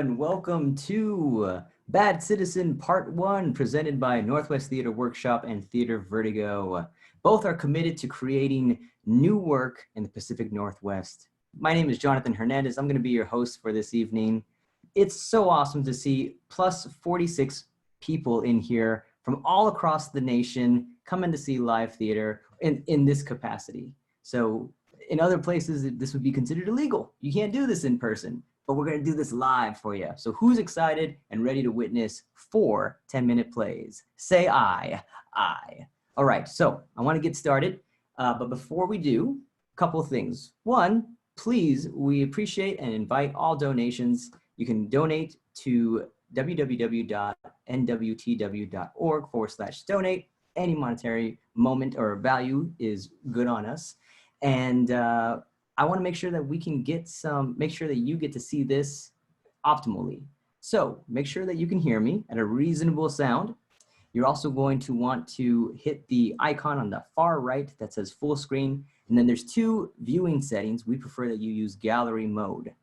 and welcome to Bad Citizen Part 1, presented by Northwest Theater Workshop and Theater Vertigo. Both are committed to creating new work in the Pacific Northwest. My name is Jonathan Hernandez. I'm going to be your host for this evening. It's so awesome to see plus 46 people in here from all across the nation coming to see live theater in this capacity. So in other places, this would be considered illegal. You can't do this in person, but we're going to do this live for you. So who's excited and ready to witness 4 10-minute plays? Say aye. Aye. All right, so I want to get started. But before we do, a couple of things. One, please, we appreciate and invite all donations. You can donate to www.nwtw.org/donate. Any monetary moment or value is good on us. And I want to make sure that we can get make sure that you get to see this optimally. So make sure that you can hear me at a reasonable sound. You're also going to want to hit the icon on the far right that says full screen. And then there's 2 viewing settings. We prefer that you use gallery mode.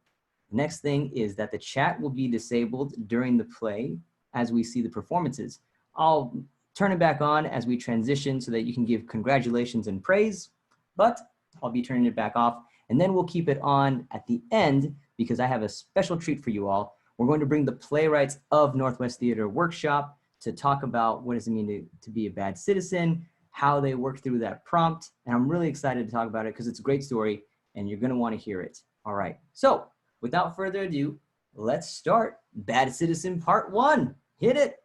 Next thing is that the chat will be disabled during the play as we see the performances. I'll turn it back on as we transition so that you can give congratulations and praise, but I'll be turning it back off. And then we'll keep it on at the end because I have a special treat for you all. We're going to bring the playwrights of Northwest Theater Workshop to talk about what does it mean to be a bad citizen, how they work through that prompt. And I'm really excited to talk about it because it's a great story and you're going to want to hear it. All right. So without further ado, let's start Bad Citizen Part 1. Hit it.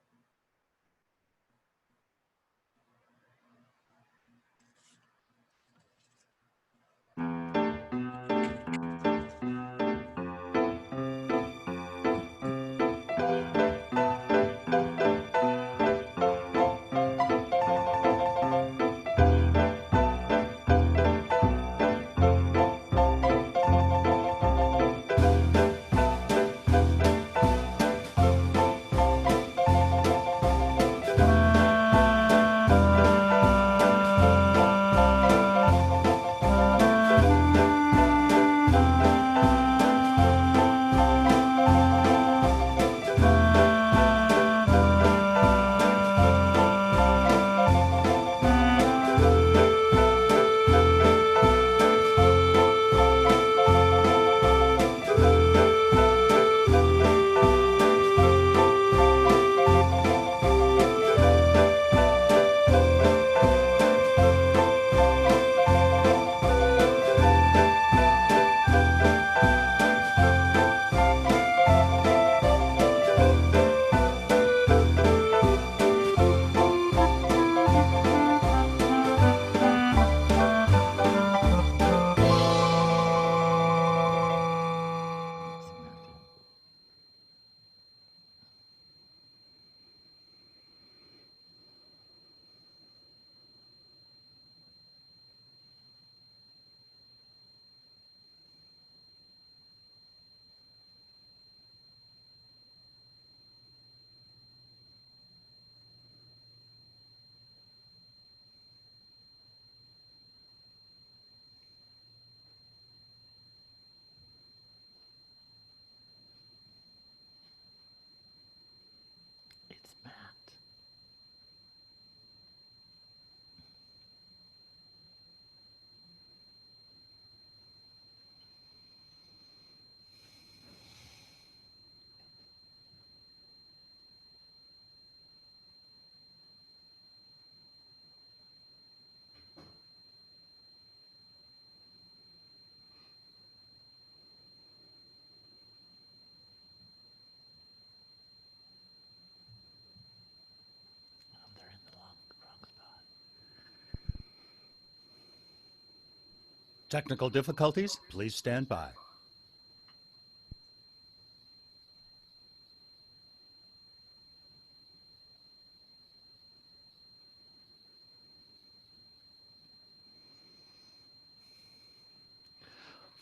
Technical difficulties, please stand by.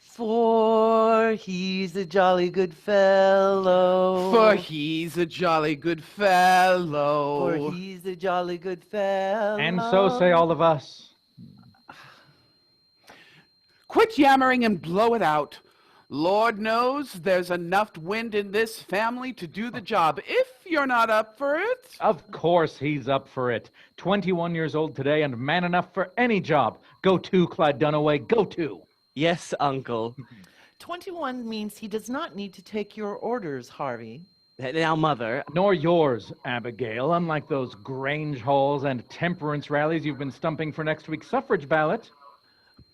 For he's a jolly good fellow. For he's a jolly good fellow. For he's a jolly good fellow. And so say all of us. Quit yammering and blow it out. Lord knows there's enough wind in this family to do the job, if you're not up for it. Of course he's up for it. 21 years old today and man enough for any job. Go to, Clyde Dunaway, go to. Yes, Uncle. 21 means he does not need to take your orders, Harvey. Now, Mother. Nor yours, Abigail, unlike those Grange halls and temperance rallies you've been stumping for next week's suffrage ballot.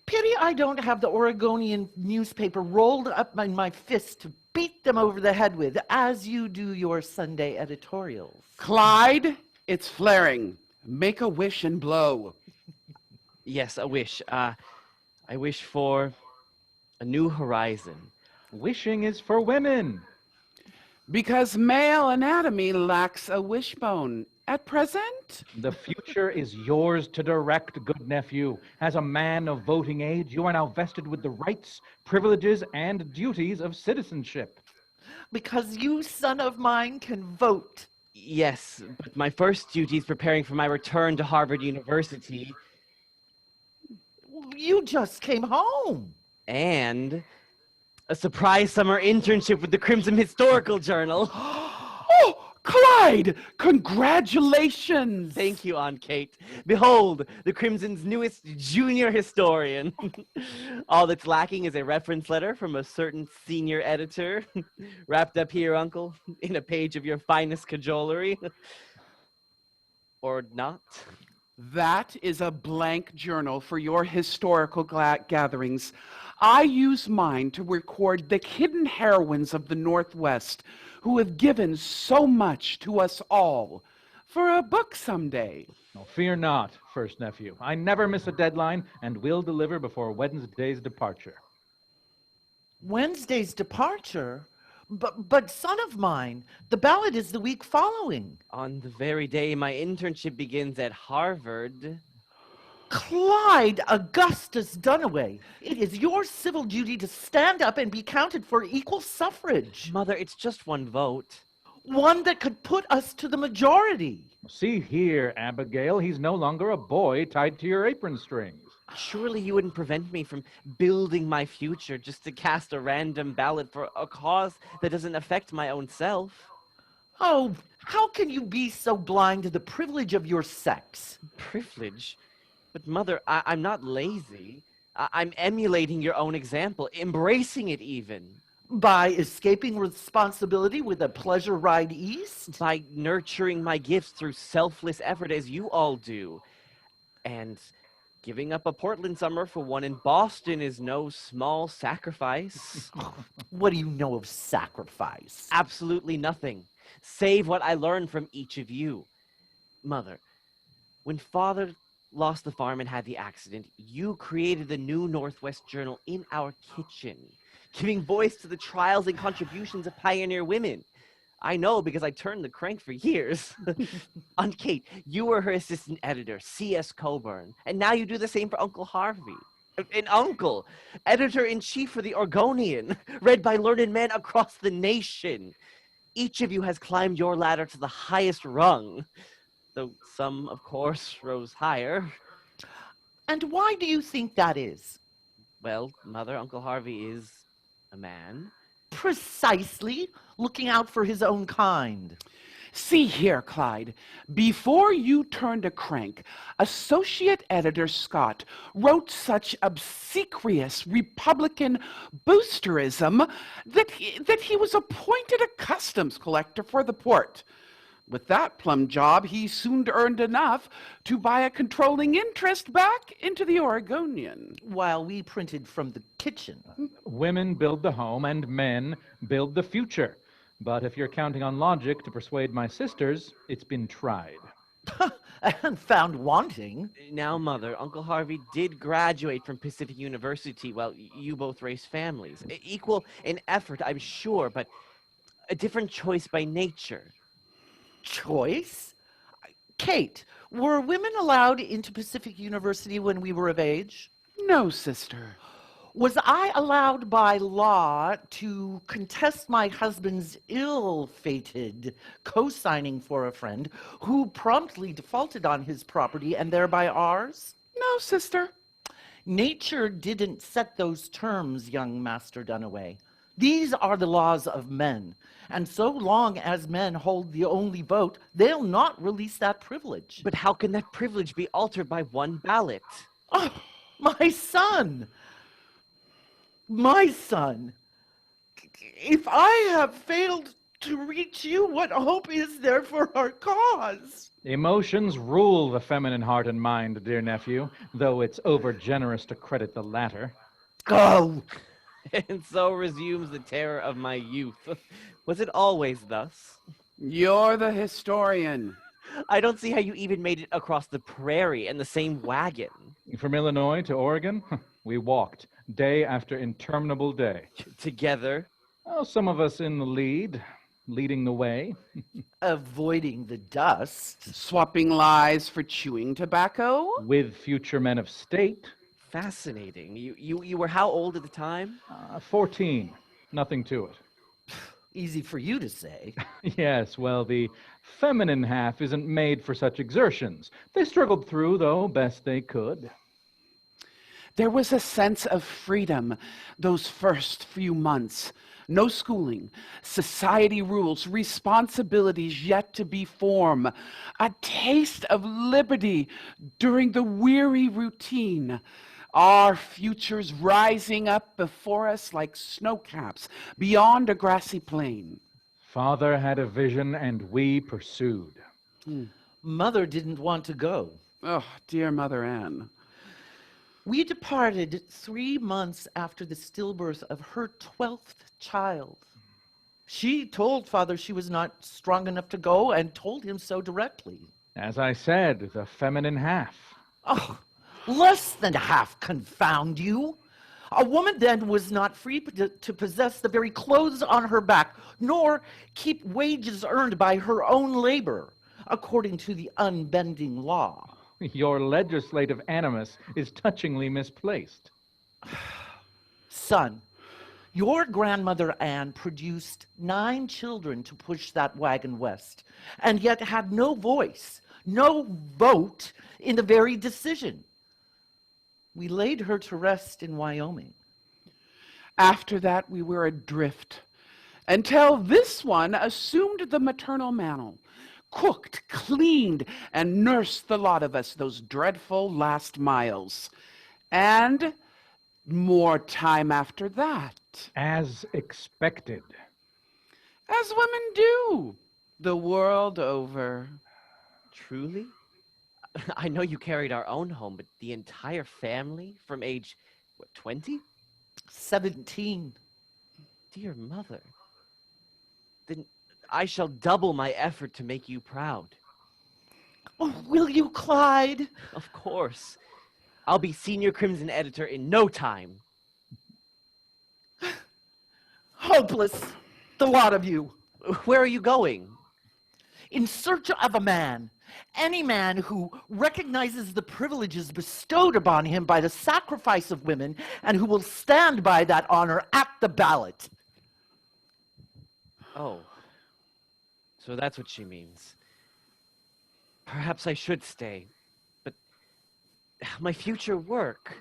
Pity I don't have the Oregonian newspaper rolled up in my fist to beat them over the head with, as you do your Sunday editorials. Clyde, it's flaring. Make a wish and blow. Yes, a wish. I wish for a new horizon. Wishing is for women. Because male anatomy lacks a wishbone. At present, The future is yours to direct, good nephew. As a man of voting age, you are now vested with the rights, privileges, and duties of citizenship. Because you, son of mine, can vote. Yes, but my first duty is preparing for my return to Harvard University You just came home. and a surprise summer internship with the Crimson Historical Journal. oh, Clyde, congratulations. Thank you, Aunt Kate. Behold, the Crimson's newest junior historian. All that's lacking is a reference letter from a certain senior editor, wrapped up here, Uncle, in a page of your finest cajolery. Or not. That is a blank journal for your historical gatherings. I use mine to record the hidden heroines of the Northwest who have given so much to us all for a book someday. Oh, fear not, first nephew. I never miss a deadline and will deliver before Wednesday's departure. Wednesday's departure? But son of mine, the ballot is the week following. On the very day my internship begins at Harvard. Clyde Augustus Dunaway, it is your civil duty to stand up and be counted for equal suffrage. Mother, it's just one vote. One that could put us to the majority. See here, Abigail, he's no longer a boy tied to your apron strings. Surely you wouldn't prevent me from building my future just to cast a random ballot for a cause that doesn't affect my own self. Oh, how can you be so blind to the privilege of your sex? Privilege? But Mother, I'm not lazy. I'm emulating your own example, embracing it even. By escaping responsibility with a pleasure ride east? By nurturing my gifts through selfless effort as you all do. And giving up a Portland summer for one in Boston is no small sacrifice. What do you know of sacrifice? Absolutely nothing, save what I learned from each of you. Mother, when Father lost the farm and had the accident, you created the new Northwest Journal in our kitchen, giving voice to the trials and contributions of pioneer women. I know because I turned the crank for years. Aunt Kate, you were her assistant editor, C.S. Coburn, and now you do the same for Uncle Harvey. And Uncle, editor-in-chief for the Oregonian, read by learned men across the nation. Each of you has climbed your ladder to the highest rung, though some, of course, rose higher. And why do you think that is? Well, Mother, Uncle Harvey is a man. Precisely, looking out for his own kind. See here, Clyde. Before you turned a crank, Associate Editor Scott wrote such obsequious Republican boosterism that he was appointed a customs collector for the port. With that plum job, he soon earned enough to buy a controlling interest back into the Oregonian. While we printed from the kitchen. Women build the home and men build the future. But if you're counting on logic to persuade my sisters, it's been tried. And found wanting. Now, Mother, Uncle Harvey did graduate from Pacific University while you both raised families. Equal in effort, I'm sure, but a different choice by nature. Choice? Kate, were women allowed into Pacific University when we were of age? No, sister. Was I allowed by law to contest my husband's ill-fated co-signing for a friend who promptly defaulted on his property and thereby ours? No, sister. Nature didn't set those terms, young Master Dunaway. These are the laws of men. And so long as men hold the only vote, they'll not release that privilege. But how can that privilege be altered by one ballot? Oh, my son! My son! If I have failed to reach you, what hope is there for our cause? Emotions rule the feminine heart and mind, dear nephew, though it's overgenerous to credit the latter. Go! And so resumes the terror of my youth. Was it always thus? You're the historian. I don't see how you even made it across the prairie in the same wagon. From Illinois to Oregon, we walked, day after interminable day. Together. Oh, some of us in the lead, leading the way. Avoiding the dust. Swapping lies for chewing tobacco? With future men of state. Fascinating. You were how old at the time? 14. Nothing to it. Easy for you to say. Yes, well, the feminine half isn't made for such exertions. They struggled through, though, best they could. There was a sense of freedom those first few months. No schooling, society rules, responsibilities yet to be formed. A taste of liberty during the weary routine. Our futures rising up before us like snowcaps beyond a grassy plain. Father had a vision, and we pursued. Mother didn't want to go. Oh, dear Mother Ann. We departed 3 months after the stillbirth of her 12th child. She told Father she was not strong enough to go and told him so directly. As I said, the feminine half. Oh, less than half, confound you. A woman then was not free to possess the very clothes on her back, nor keep wages earned by her own labor, according to the unbending law. Your legislative animus is touchingly misplaced. Son, your grandmother Anne produced 9 children to push that wagon west, and yet had no voice, no vote in the very decision. We laid her to rest in Wyoming. After that, we were adrift, until this one assumed the maternal mantle, cooked, cleaned, and nursed the lot of us those dreadful last miles. And more time after that. As expected. As women do, the world over. Truly? I know you carried our own home, but the entire family from age, 20? 17. Dear mother. Then I shall double my effort to make you proud. Oh, will you, Clyde? Of course. I'll be senior Crimson editor in no time. Hopeless, the lot of you. Where are you going? In search of a man. Any man who recognizes the privileges bestowed upon him by the sacrifice of women and who will stand by that honor at the ballot. Oh. So that's what she means. Perhaps I should stay. But my future work.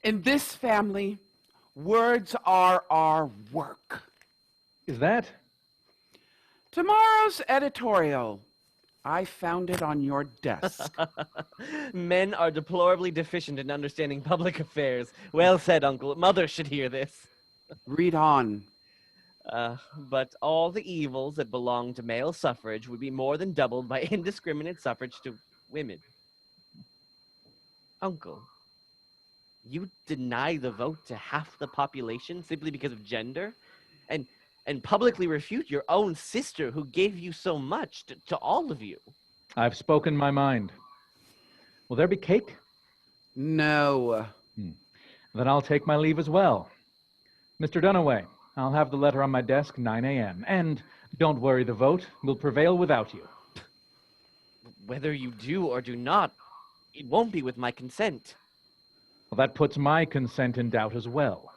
In this family, words are our work. Is that? Tomorrow's editorial. I found it on your desk. Men are deplorably deficient in understanding public affairs. Well said, Uncle. Mother should hear this. Read on. But all the evils that belong to male suffrage would be more than doubled by indiscriminate suffrage to women. Uncle, you deny the vote to half the population simply because of gender? And publicly refute your own sister who gave you so much to all of you? I've spoken my mind. Will there be cake? No. Then I'll take my leave as well. Mr. Dunaway, I'll have the letter on my desk 9 a.m. And don't worry, the vote will prevail without you. Whether you do or do not, it won't be with my consent. Well, that puts my consent in doubt as well.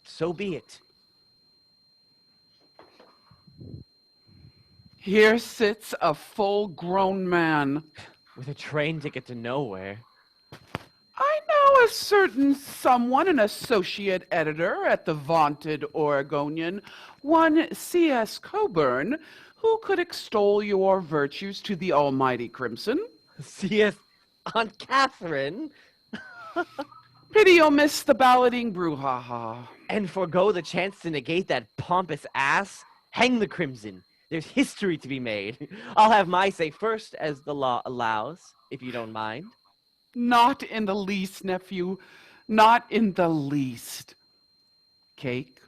So be it. Here sits a full-grown man. With a train ticket to nowhere. I know a certain someone, an associate editor at the vaunted Oregonian, one C.S. Coburn, who could extol your virtues to the almighty Crimson. C.S. Aunt Catherine, Pity you'll miss the balloting brouhaha. and forego the chance to negate that pompous ass? Hang the Crimson. There's history to be made. I'll have my say first, as the law allows, if you don't mind. Not in the least, nephew. Not in the least. Cake?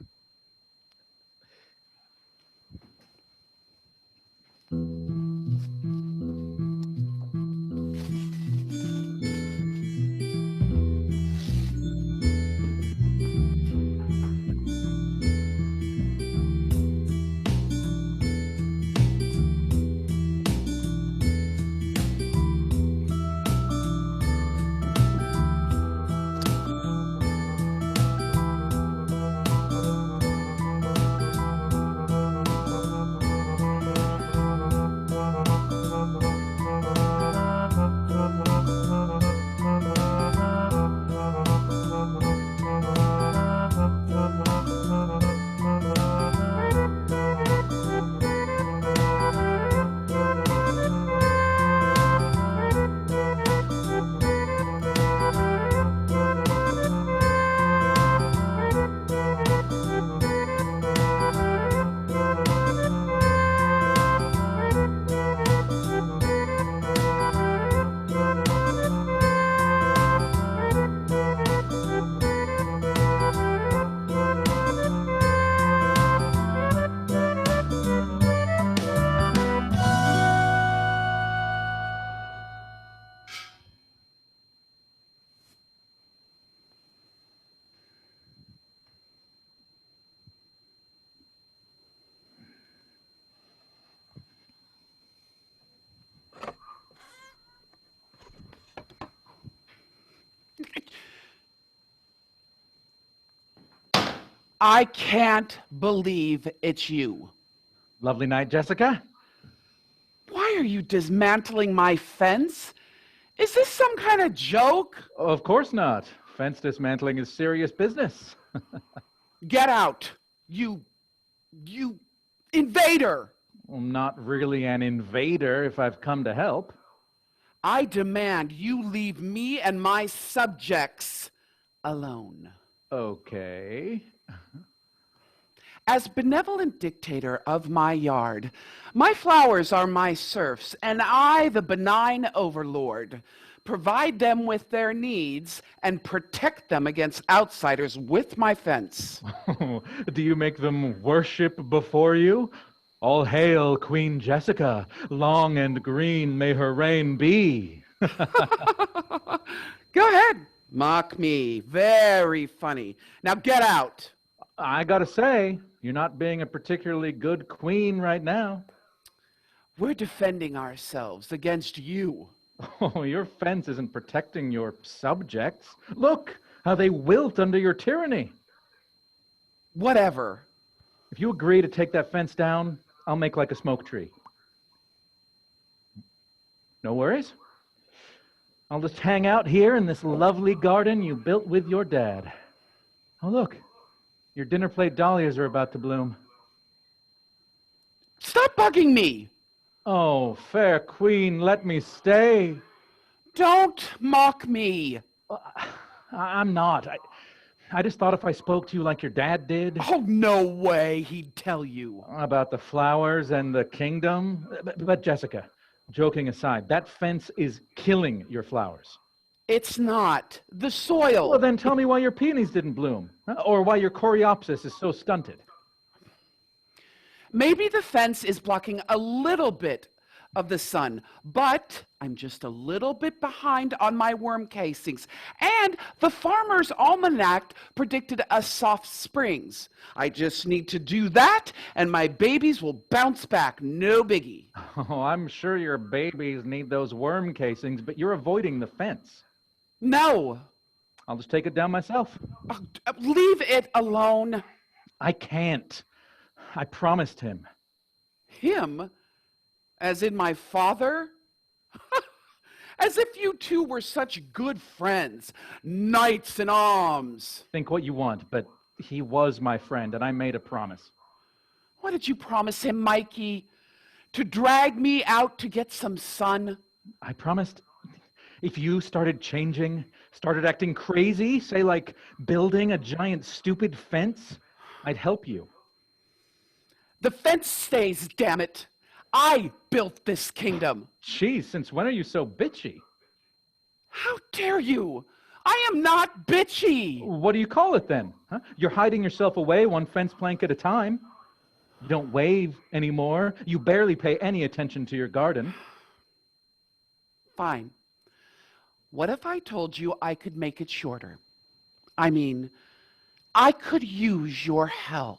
I can't believe it's you. Lovely night, Jessica. Why are you dismantling my fence? Is this some kind of joke? Of course not. Fence dismantling is serious business. Get out, you invader! I'm not really an invader if I've come to help. I demand you leave me and my subjects alone. Okay. As benevolent dictator of my yard, my flowers are my serfs, and I, the benign overlord, provide them with their needs and protect them against outsiders with my fence. Do you make them worship before you? All hail Queen Jessica, long and green may her reign be. Go ahead, mock me. Very funny. Now get out. I gotta say, you're not being a particularly good queen right now. We're defending ourselves against you. Oh, your fence isn't protecting your subjects. Look how they wilt under your tyranny. Whatever. If you agree to take that fence down, I'll make like a smoke tree. No worries. I'll just hang out here in this lovely garden you built with your dad. Oh, look. Your dinner plate dahlias are about to bloom. Stop bugging me. Oh, fair queen, let me stay. Don't mock me. I'm not. I just thought if I spoke to you like your dad did. Oh, no way he'd tell you. About the flowers and the kingdom. But Jessica, joking aside, that fence is killing your flowers. It's not. The soil. Well, then tell me why your peonies didn't bloom. Or why your coreopsis is so stunted. Maybe the fence is blocking a little bit of the sun, but I'm just a little bit behind on my worm casings. And the Farmer's Almanac predicted a soft springs. I just need to do that, and my babies will bounce back. No biggie. Oh, I'm sure your babies need those worm casings, but you're avoiding the fence. No. I'll just take it down myself. Leave it alone. I can't. I promised him. Him? As in my father? As if you two were such good friends, knights in arms. Think what you want, but he was my friend, and I made a promise. What did you promise him, Mikey? To drag me out to get some sun? I promised if you started changing, started acting crazy, say like building a giant stupid fence, I'd help you. The fence stays, damn it. I built this kingdom. Geez, since when are you so bitchy? How dare you? I am not bitchy. What do you call it then? Huh? You're hiding yourself away one fence plank at a time. You don't wave anymore. You barely pay any attention to your garden. Fine. What if I told you I could make it shorter? I mean, I could use your help.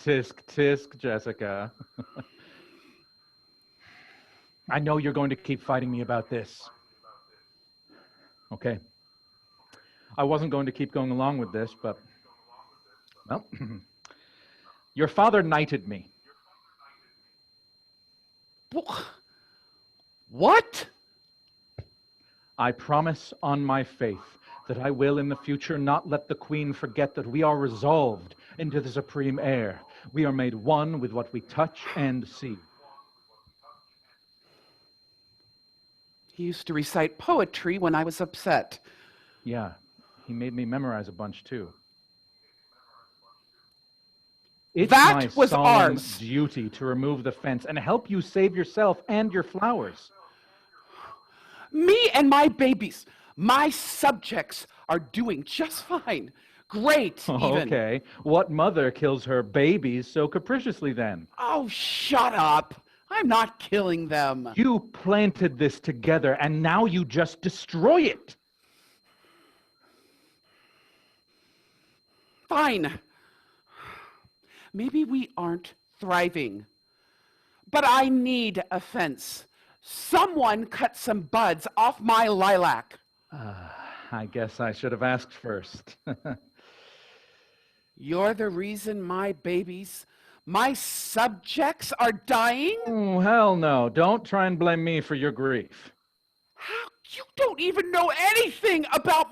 Tisk, tisk, Jessica. I know you're going to keep fighting me about this. Okay. I wasn't going to keep going along with this, but, well, your father knighted me. What? I promise on my faith that I will in the future not let the Queen forget that we are resolved into the supreme air. We are made one with what we touch and see. He used to recite poetry when I was upset. Yeah, he made me memorize a bunch too. It's That my was solemn ours. duty to remove the fence and help you save yourself and your flowers. Me and my babies, my subjects, are doing just fine. Great, even. Okay, what mother kills her babies so capriciously then? Oh, shut up. I'm not killing them. You planted this together and now you just destroy it. Fine. Maybe we aren't thriving. But I need a fence. Someone cut some buds off my lilac. I guess I should have asked first. You're the reason my babies, my subjects are dying? Oh, hell no. Don't try and blame me for your grief. How? You don't even know anything about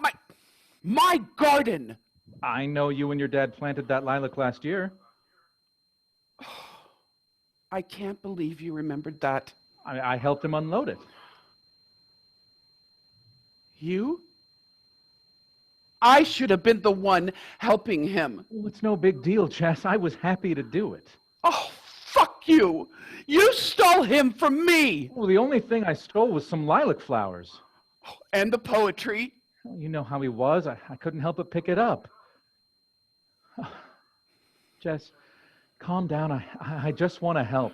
my garden. I know you and your dad planted that lilac last year. I can't believe you remembered that. I helped him unload it. You? I should have been the one helping him. Well, it's no big deal, Jess. I was happy to do it. Oh, fuck you! You stole him from me! Well, the only thing I stole was some lilac flowers. And the poetry. Well, you know how he was. I couldn't help but pick it up. Jess, calm down. I just want to help.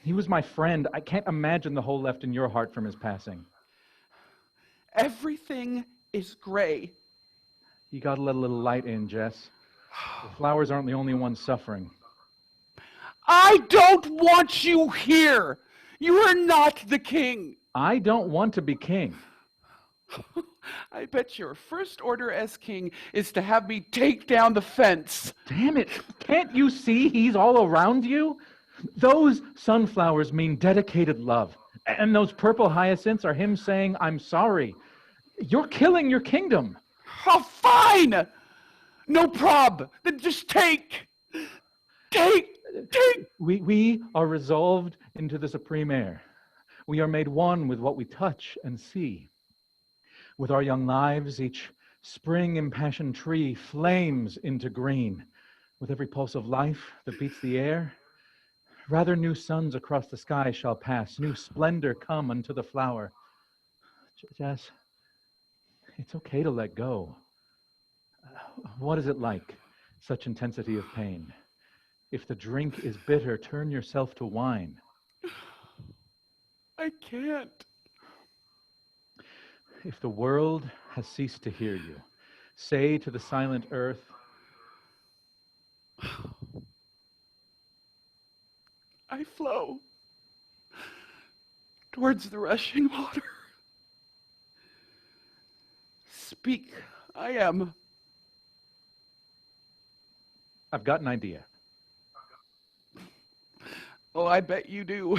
He was my friend. I can't imagine the hole left in your heart from his passing. Everything is gray. You gotta let a little light in, Jess. The flowers aren't the only ones suffering. I don't want you here. You are not the king. I don't want to be king. I bet your first order as king is to have me take down the fence. Damn it. Can't you see he's all around you? Those sunflowers mean dedicated love. And those purple hyacinths are him saying, I'm sorry. You're killing your kingdom. Oh, fine. No prob. Then just take. We are resolved into the supreme air. We are made one with what we touch and see. With our young lives, each spring impassioned tree flames into green. With every pulse of life that beats the air, rather new suns across the sky shall pass, new splendor come unto the flower. Jess, it's okay to let go. What is it like, such intensity of pain? If the drink is bitter, turn yourself to wine. I can't. If the world has ceased to hear you, say to the silent earth, I flow towards the rushing water. Speak, I am. I've got an idea. Oh, I bet you do.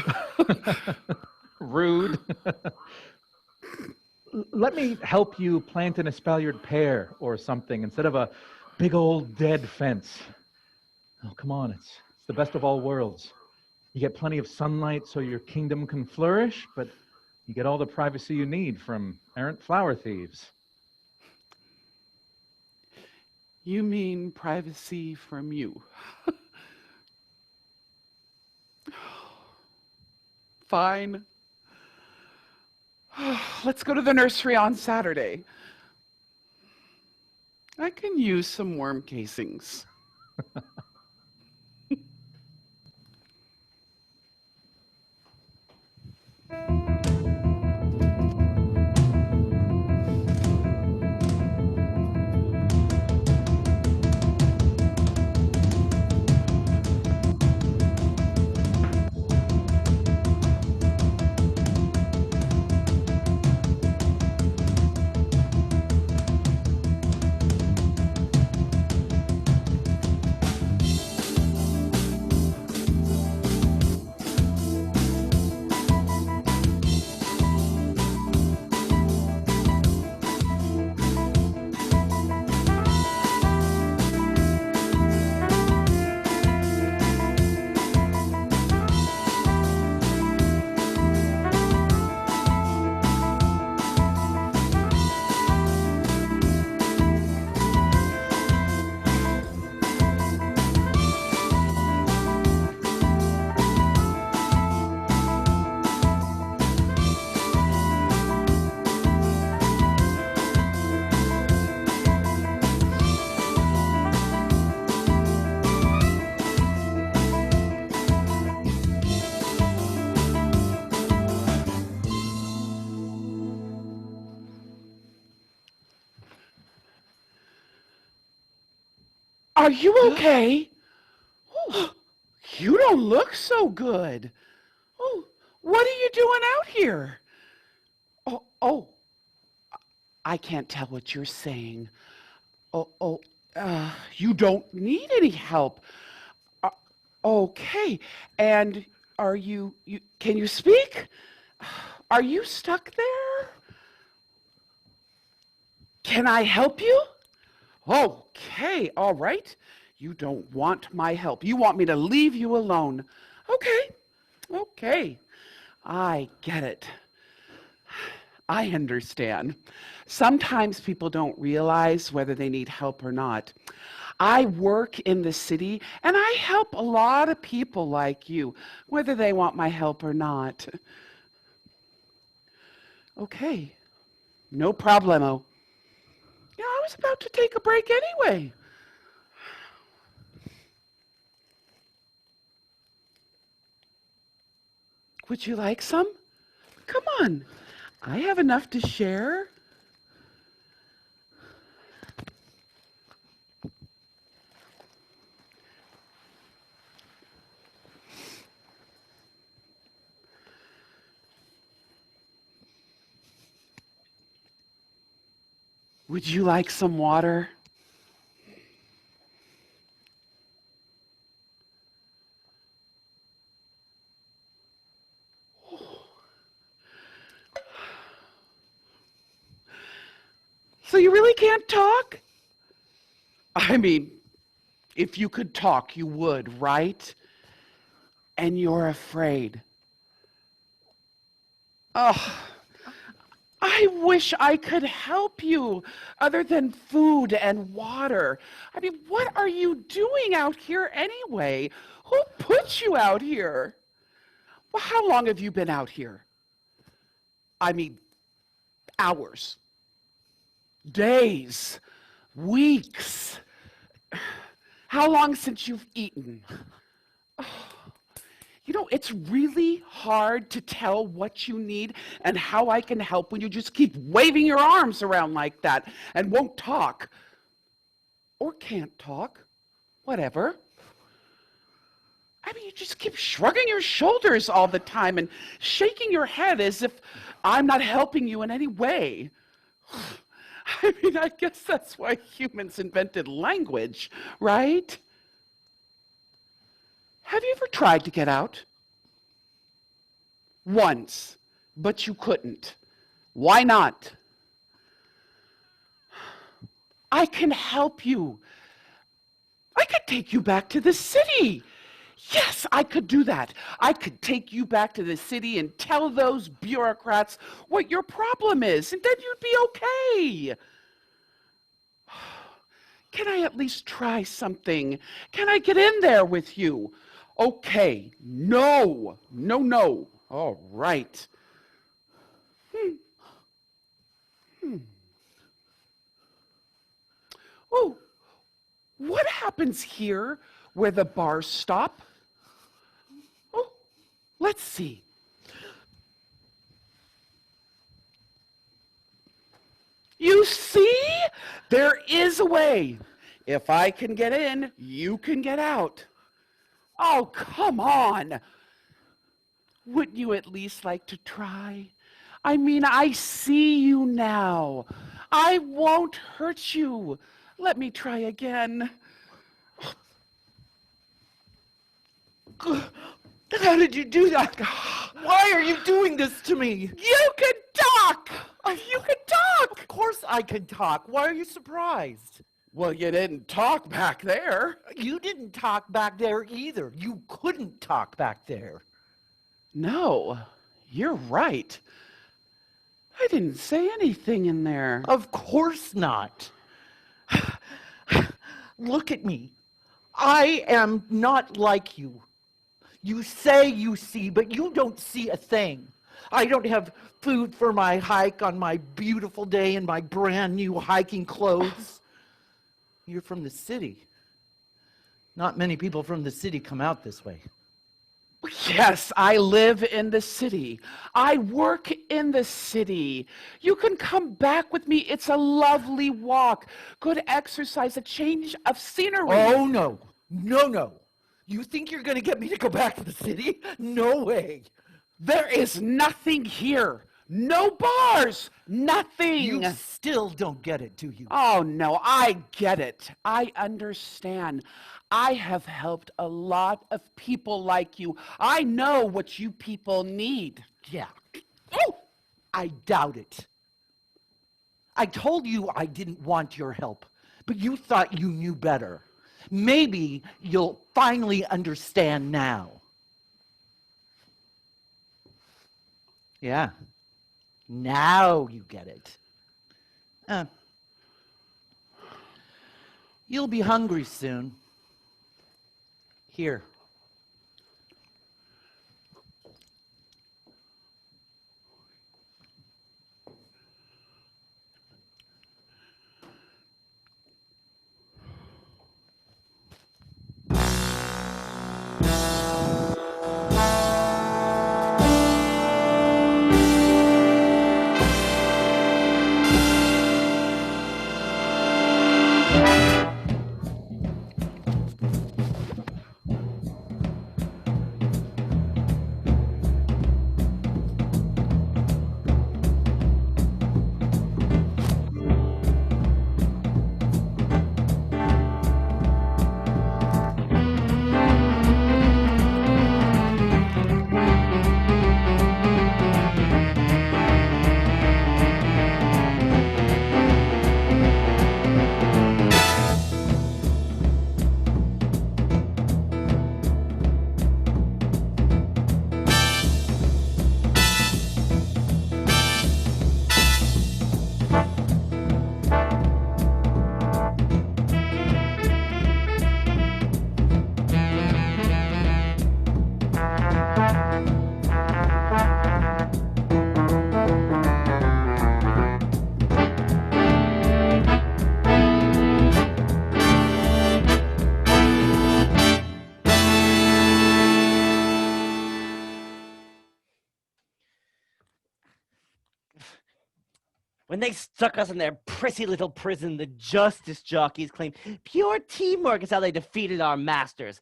Rude. Let me help you plant an espaliered pear or something instead of a big old dead fence. Oh, come on, it's the best of all worlds. You get plenty of sunlight so your kingdom can flourish, but you get all the privacy you need from errant flower thieves. You mean privacy from you? Fine. Let's go to the nursery on Saturday. I can use some worm casings. Are you okay? Oh, you don't look so good. Oh, what are you doing out here? Oh, I can't tell what you're saying. You don't need any help. Uh, okay, and can you speak? Are you stuck there? Can I help you? Okay, all right. You don't want my help. You want me to leave you alone. Okay. I get it. I understand. Sometimes people don't realize whether they need help or not. I work in the city and I help a lot of people like you, whether they want my help or not. Okay, no problemo. Yeah, I was about to take a break anyway. Would you like some? Come on, I have enough to share. Would you like some water? So you really can't talk? I mean, if you could talk, you would, right? And you're afraid. Oh, I wish I could help you other than food and water. I mean, what are you doing out here anyway? Who put you out here? Well, how long have you been out here? I mean, hours, days, weeks. How long since you've eaten? You know, it's really hard to tell what you need and how I can help when you just keep waving your arms around like that and won't talk. Or can't talk. Whatever. I mean, you just keep shrugging your shoulders all the time and shaking your head as if I'm not helping you in any way. I mean, I guess that's why humans invented language, right? Have you ever tried to get out? Once. but you couldn't. Why not? I can help you. I could take you back to the city. Yes, I could do that. I could take you back to the city and tell those bureaucrats what your problem is, and then you'd be okay. Can I at least try something? Can I get in there with you? Okay. No. All right. Oh, what happens here where the bars stop? Oh, let's see. You see? There is a way. If I can get in, you can get out. Oh, come on. Wouldn't you at least like to try? I mean, I see you now. I won't hurt you. Let me try again. How did you do that? Why are you doing this to me? You can talk! You can talk! Of course I can talk. Why are you surprised? Well, you didn't talk back there. You didn't talk back there either. You couldn't talk back there. No, you're right. I didn't say anything in there. Of course not. Look at me. I am not like you. You say you see, but you don't see a thing. I don't have food for my hike on my beautiful day in my brand new hiking clothes. You're from the city. Not many people from the city come out this way. Yes, I live in the city. I work in the city. You can come back with me. It's a lovely walk. Good exercise, a change of scenery. Oh, no. No. You think you're going to get me to go back to the city? No way. There is nothing here. No bars. Nothing. You still don't get it, do you? Oh, no, I get it. I understand. I have helped a lot of people like you. I know what you people need. Yeah. Oh, I doubt it. I told you I didn't want your help, but you thought you knew better. Maybe you'll finally understand now. Yeah. Now you get it. You'll be hungry soon. Here. When they stuck us in their prissy little prison, the justice jockeys claimed pure teamwork is how they defeated our masters.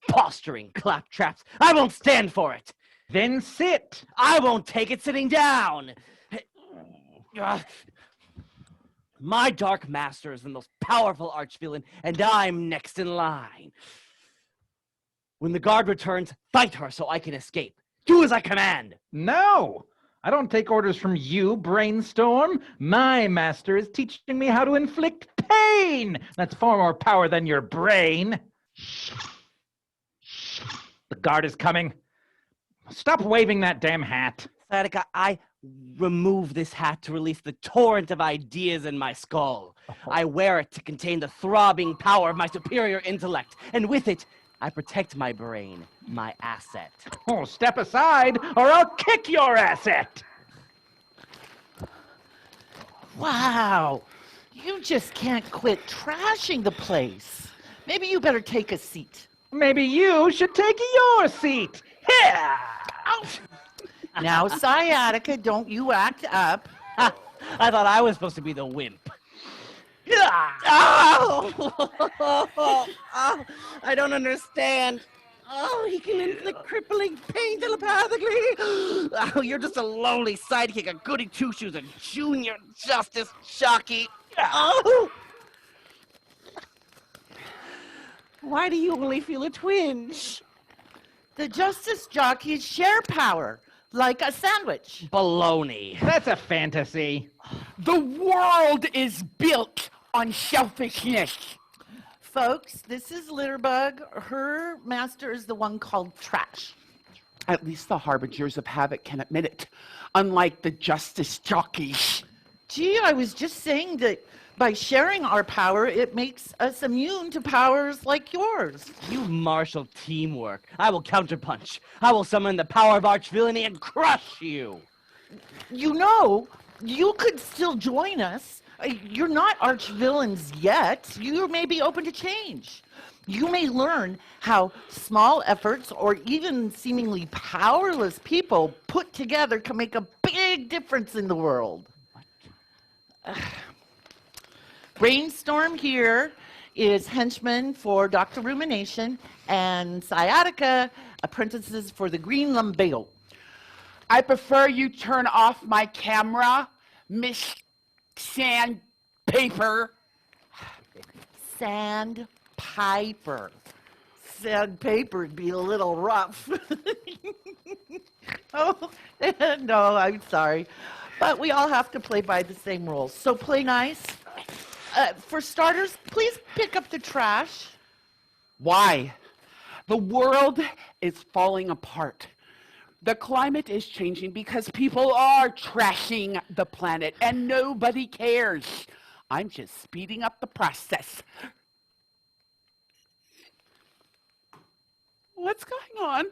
Posturing claptraps. I won't stand for it. Then sit. I won't take it sitting down. My dark master is the most powerful archvillain, and I'm next in line. When the guard returns, fight her so I can escape. Do as I command. No, I don't take orders from you, Brainstorm. My master is teaching me how to inflict pain. That's far more power than your brain. The guard is coming. Stop waving that damn hat. Sciatica, I remove this hat to release the torrent of ideas in my skull. I wear it to contain the throbbing power of my superior intellect, and with it, I protect my brain, my asset. Oh, step aside, or I'll kick your asset. Wow. You just can't quit trashing the place. Maybe you better take a seat. Maybe you should take your seat. Here! Ouch. Now, Sciatica, don't you act up. Ha! I thought I was supposed to be the wimp. Oh! I don't understand. Oh, he can inflict crippling pain telepathically. Oh, you're just a lonely sidekick, a goody two-shoes, a junior justice jockey. Oh! Why do you only feel a twinge? The justice jockeys share power, like a sandwich. Baloney. That's a fantasy. The world is built on selfishness. Folks, this is Litterbug. Her master is the one called Trash. At least the harbingers of havoc can admit it, unlike the justice jockeys. Gee, I was just saying that by sharing our power, it makes us immune to powers like yours. You marshal teamwork. I will counterpunch. I will summon the power of arch-villainy and crush you. You know, you could still join us. You're not arch-villains yet. You may be open to change. You may learn how small efforts or even seemingly powerless people put together can make a big difference in the world. Brainstorm here is henchman for Dr. Rumination, and Sciatica apprentices for the Green Lumbago. I prefer you turn off my camera, Miss Sandpaper. Sandpiper. Sandpaper would be a little rough. Oh, no, I'm sorry. But we all have to play by the same rules. So play nice. For starters, please pick up the trash. Why? The world is falling apart. The climate is changing because people are trashing the planet and nobody cares. I'm just speeding up the process. What's going on?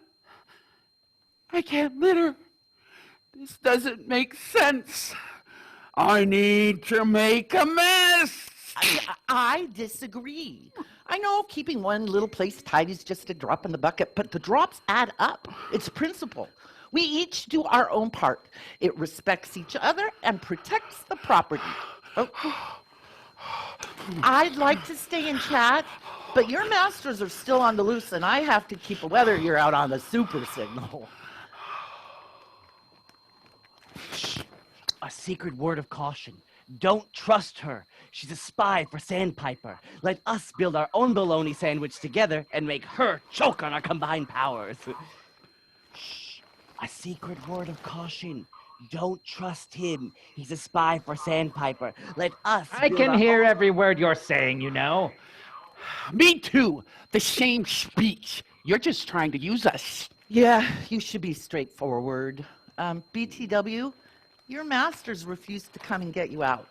I can't litter. This doesn't make sense. I need to make a mess. I disagree. I know keeping one little place tidy is just a drop in the bucket, but the drops add up. It's principle. We each do our own part. It respects each other and protects the property. Oh. I'd like to stay and chat, but your masters are still on the loose, and I have to keep a weather year out on the super signal. A secret word of caution. Don't trust her. She's a spy for Sandpiper. Let us build our own bologna sandwich together and make her choke on our combined powers. Shh. A secret word of caution. Don't trust him. He's a spy for Sandpiper. Let us I build can our hear own... every word you're saying, you know. Me too. The same speech. You're just trying to use us. Yeah, you should be straightforward. BTW, your masters refused to come and get you out.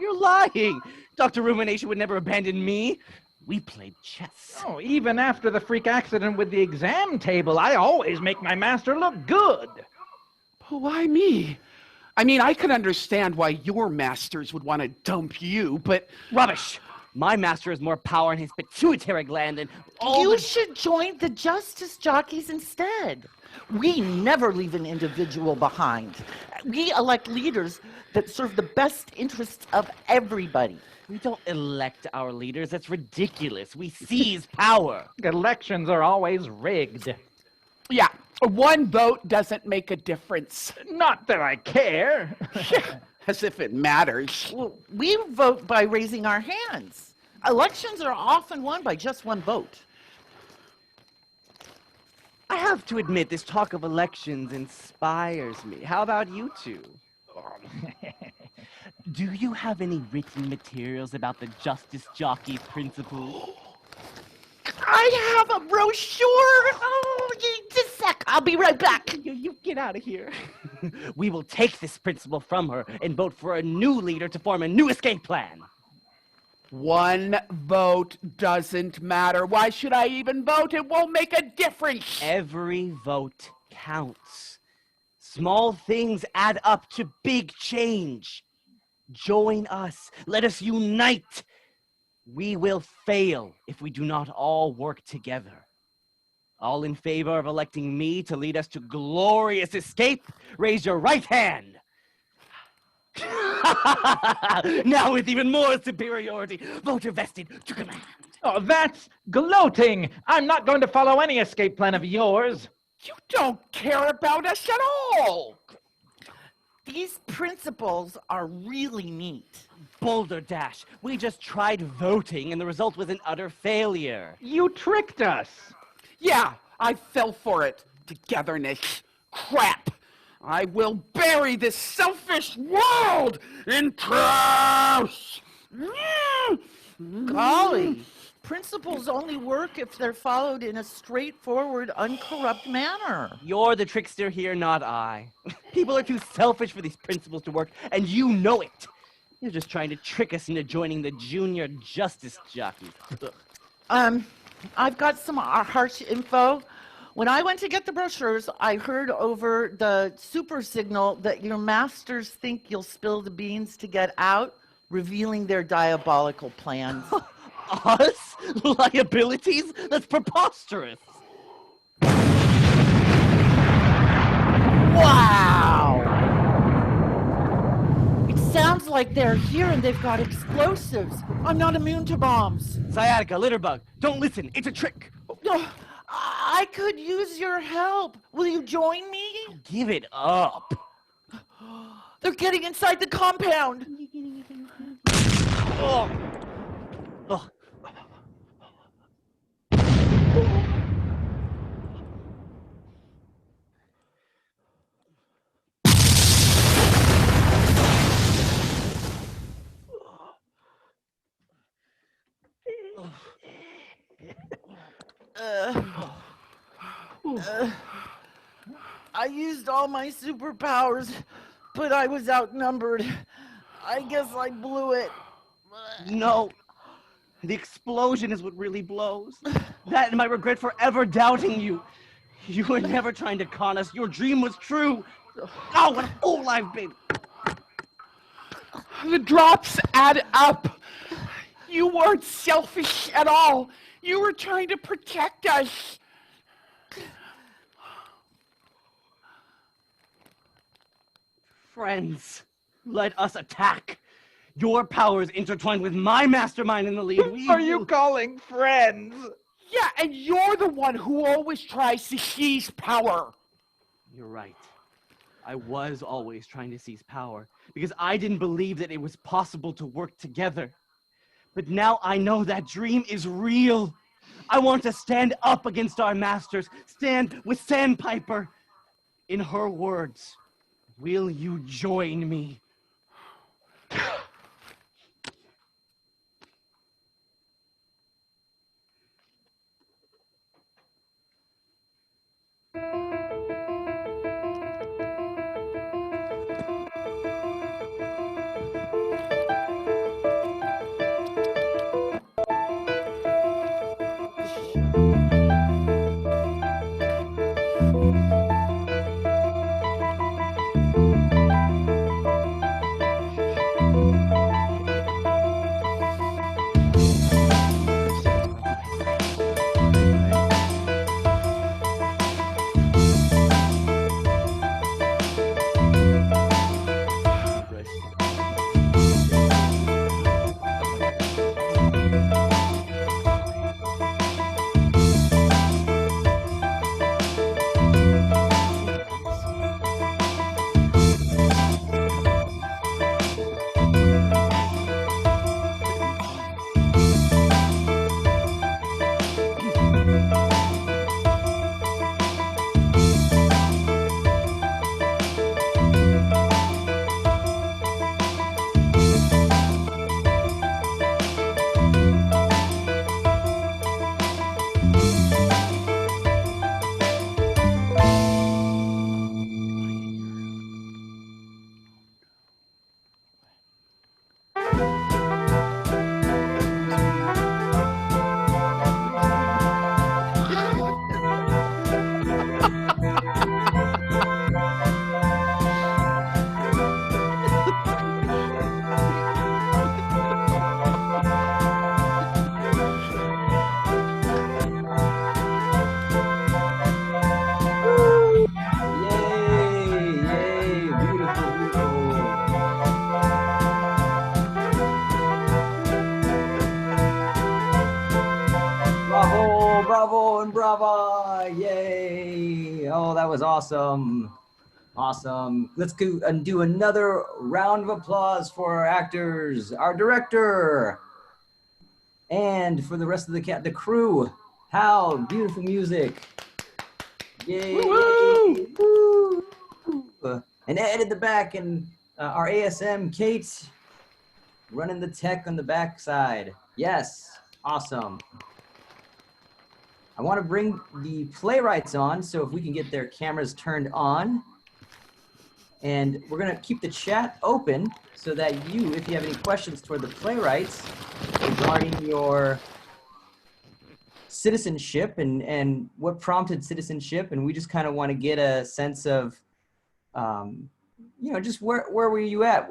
You're lying. Dr. Rumination would never abandon me. We played chess. Oh, even after the freak accident with the exam table, I always make my master look good. Why me? I mean, I could understand why your masters would want to dump you, but... Rubbish. My master has more power in his pituitary gland than all You the... should join the justice jockeys instead. We never leave an individual behind. We elect leaders that serve the best interests of everybody. We don't elect our leaders. That's ridiculous. We seize power. Elections are always rigged. Yeah, one vote doesn't make a difference. Not that I care. As if it matters. Well, we vote by raising our hands. Elections are often won by just one vote. I have to admit, this talk of elections inspires me. How about you two? Do you have any written materials about the Justice Jockey principle? I have a brochure. Oh, just a sec. I'll be right back. You get out of here. We will take this principle from her and vote for a new leader to form a new escape plan. One vote doesn't matter. Why should I even vote? It won't make a difference. Every vote counts. Small things add up to big change. Join us. Let us unite. We will fail if we do not all work together. All in favor of electing me to lead us to glorious escape? Raise your right hand. Now with even more superiority, voter vested to command. Oh, that's gloating. I'm not going to follow any escape plan of yours. You don't care about us at all. These principles are really neat. Boulder Dash, we just tried voting and the result was an utter failure. You tricked us. Yeah, I fell for it. Togetherness. Crap. I will bury this selfish world in chaos. Golly, principles only work if they're followed in a straightforward, uncorrupt manner. You're the trickster here, not I. People are too selfish for these principles to work, and you know it. You're just trying to trick us into joining the junior justice jockeys. I've got some harsh info. When I went to get the brochures, I heard over the super signal that your masters think you'll spill the beans to get out, revealing their diabolical plans. Us? Liabilities? That's preposterous. Wow! It sounds like they're here and they've got explosives. I'm not immune to bombs. Sciatica, litterbug, don't listen. It's a trick. I could use your help. Will you join me? Give it up. They're getting inside the compound. Oh. Oh. I used all my superpowers, but I was outnumbered. I guess I blew it. No. The explosion is what really blows. That and my regret for ever doubting you. You were never trying to con us. Your dream was true. Oh, what a fool I've been. The drops add up. You weren't selfish at all. You were trying to protect us. Friends, let us attack. Your powers intertwined with my mastermind in the lead. Who are you calling friends? Yeah, and you're the one who always tries to seize power. You're right. I was always trying to seize power because I didn't believe that it was possible to work together. But now I know that dream is real. I want to stand up against our masters, stand with Sandpiper. In her words, will you join me? bravo and brava. Yay. Oh, that was awesome. Awesome. Let's go and do another round of applause for our actors, our director, and for the rest of the crew. How beautiful music. Yay. Woo-hoo! Woo. And Ed at the back, and our ASM, Kate, running the tech on the back side. Yes, awesome. I want to bring the playwrights on, so if we can get their cameras turned on. And we're going to keep the chat open so that you, if you have any questions toward the playwrights regarding your citizenship and what prompted citizenship, and we just kind of want to get a sense of, just where were you at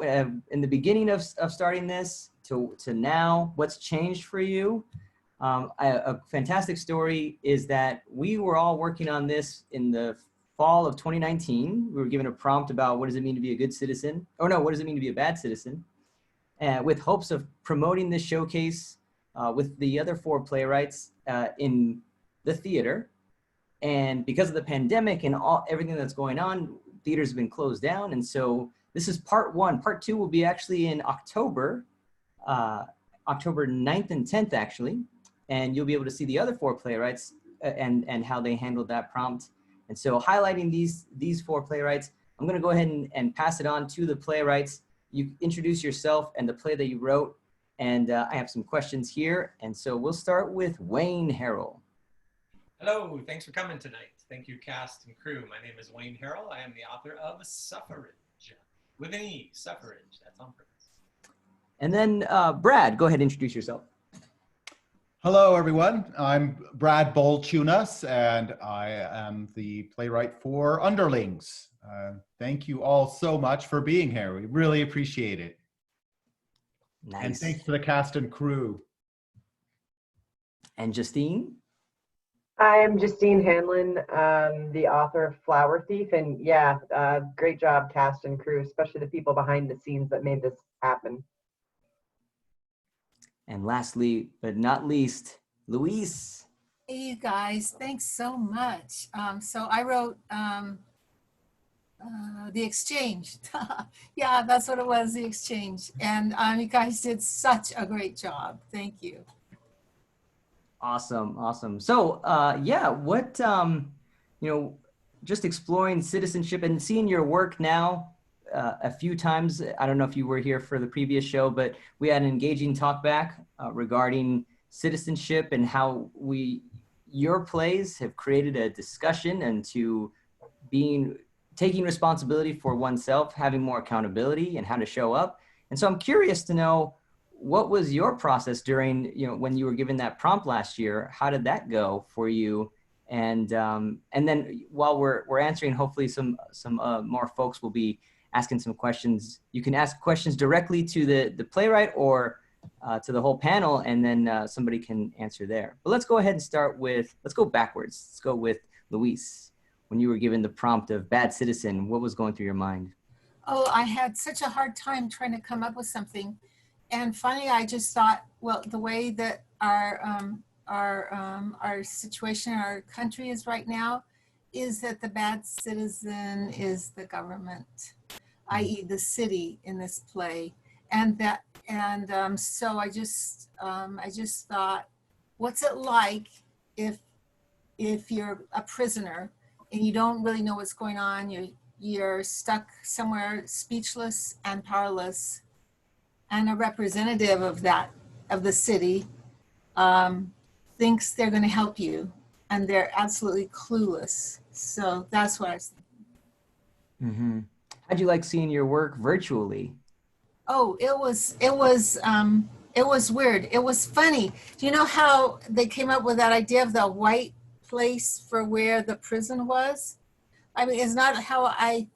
in the beginning of starting this to now, what's changed for you. A fantastic story is that we were all working on this in the fall of 2019. We were given a prompt about what does it mean to be a good citizen, or no, what does it mean to be a bad citizen, with hopes of promoting this showcase with the other 4 playwrights in the theater. And because of the pandemic and everything that's going on, theaters have been closed down. And so this is part 1. Part 2 will be actually in October 9th and 10th actually. And you'll be able to see the other 4 playwrights and how they handled that prompt. And so highlighting these 4 playwrights, I'm gonna go ahead and pass it on to the playwrights. You introduce yourself and the play that you wrote. And I have some questions here. And so we'll start with Wayne Harrell. Hello, thanks for coming tonight. Thank you, cast and crew. My name is Wayne Harrell. I am the author of Suffrage, with an E, Suffrage, that's on purpose. And then Brad, go ahead and introduce yourself. Hello, everyone. I'm Brad Bolchunas, and I am the playwright for Underlings. Thank you all so much for being here. We really appreciate it. Nice. And thanks to the cast and crew. And Justine? I'm Justine Hanlon, the author of Flower Thief, and yeah, great job, cast and crew, especially the people behind the scenes that made this happen. And lastly, but not least, Luis. Hey, you guys, thanks so much. So I wrote The Exchange. Yeah, that's what it was, The Exchange. And you guys did such a great job. Thank you. Awesome, awesome. So yeah, what, just exploring citizenship and seeing your work now a few times. I don't know if you were here for the previous show, but we had an engaging talk back regarding citizenship and how your plays have created a discussion and to taking responsibility for oneself, having more accountability and how to show up. And so I'm curious to know, what was your process during, when you were given that prompt last year? How did that go for you? And then while we're answering, hopefully some more folks will be asking some questions. You can ask questions directly to the playwright or to the whole panel, and then somebody can answer there. But let's go ahead and let's go backwards. Let's go with Luis. When you were given the prompt of bad citizen, what was going through your mind? Oh, I had such a hard time trying to come up with something. And finally, I just thought, well, the way that our situation, our country is right now, is that the bad citizen is the government, i.e. the city in this play. So I just thought, what's it like if you're a prisoner and you don't really know what's going on, you're stuck somewhere speechless and powerless, and a representative of the city thinks they're going to help you, and they're absolutely clueless. So that's what I was thinking. Mm-hmm. How'd you like seeing your work virtually? Oh, it was weird. It was funny. Do you know how they came up with that idea of the white place for where the prison was? I mean, it's not how I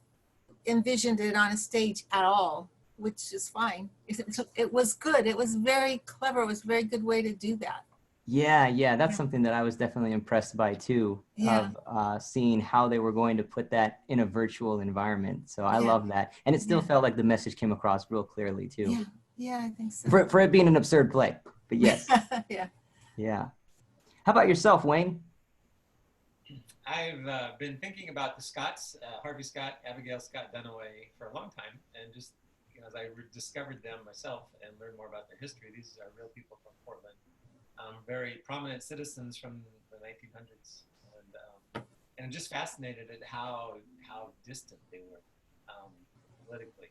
envisioned it on a stage at all, which is fine. It was good. It was very clever. It was a very good way to do that. Yeah, that's something that I was definitely impressed by too, of seeing how they were going to put that in a virtual environment. So I love that. And it still felt like the message came across real clearly too. Yeah, I think so. For it being an absurd play, but yes. Yeah. Yeah. How about yourself, Wayne? I've been thinking about the Scotts, Harvey Scott, Abigail Scott Dunaway, for a long time, and just as I discovered them myself and learned more about their history, these are real people from Portland, very prominent citizens from the 1900s, and just fascinated at how distant they were politically